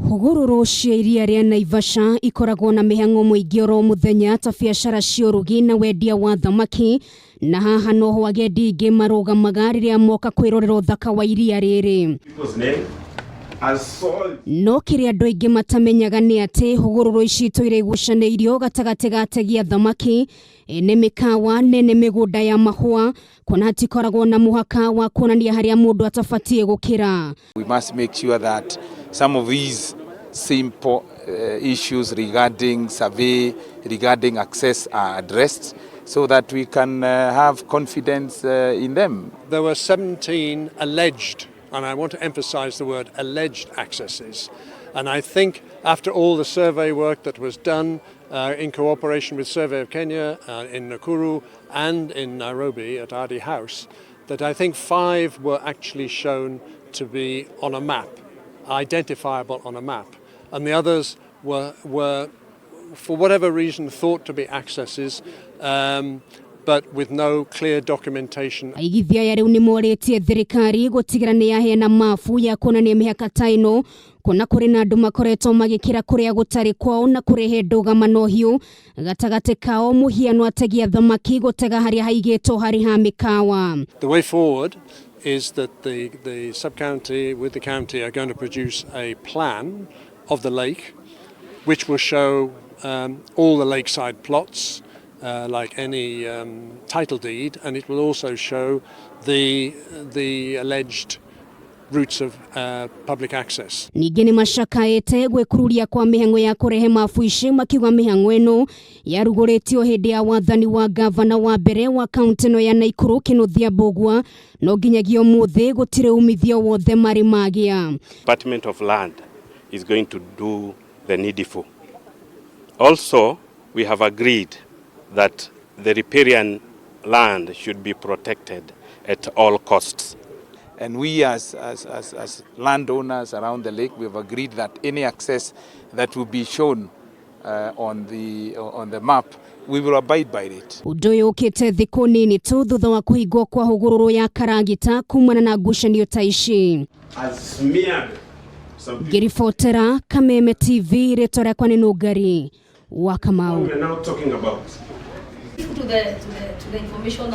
Hugururu cia iria ria Naivasha ikoragwo na mihango muingi oro muthenya ta biacara cia urugi na wendia wa thamaki, na haha noho agendi ingi marugamaga riria moka kwirorera uthaka wa iria riri. No kiria andu aingi matamenyaga ni ati hugururu ici toire gucaneirio gatagati ga ategi a thamaki, ene mikawa nene migunda ya mahua, kuna hatikoragwo na muhaka wa kuonania haria mundu atafatie gukira. We must make sure that some of these simple issues regarding survey, regarding access are addressed so that we can have confidence in them. There were 17 alleged, and I want to emphasize the word alleged, accesses. And I think after all the survey work that was done in cooperation with Survey of Kenya in Nakuru and in Nairobi at Adi House, that I think 5 were actually shown to be on a map, identifiable on a map. And the others were for whatever reason, thought to be accesses, but with no clear documentation. Aigithia ya riu ni moretie thirikari gutigira ni yaheana mafu ya kuonania mihaka ta ino, kuna kuri na andu makoretwo magikira kuria gutari kwao na kurehe ndugamano hiu gatagati kao muhiano ategi a thamaki gutega haria haigitwo hari ha mikawa. The way forward is that the sub-county with the county are going to produce a plan of the lake which will show all the lakeside plots like any title deed, and it will also show the alleged routes of public access. Ningi ni mashakaete gwikururia kwa mihango ya kurehe mafu ici makiuga mihango eno yaruguritio hindi ya wathani wa gavana wa mbere wa kaunti no ya Nakuru Kinuthia Bogwa, no nginyagio muthi gutire umithio wothe mari magia. Department of Land is going to do the needful. Also, we have agreed that the riparian land should be protected at all costs. And we as landowners around the lake, we have agreed that any access that will be shown on the map, we will abide by it. Udoyo ukite thiku nini tu thutha wa kuhingwo kwa hugururu ya Karagita kumana na ngucanio ta ici. Girifotera Kameme TV retora kwa ni Ngari wa Kamau. We are now talking about to the information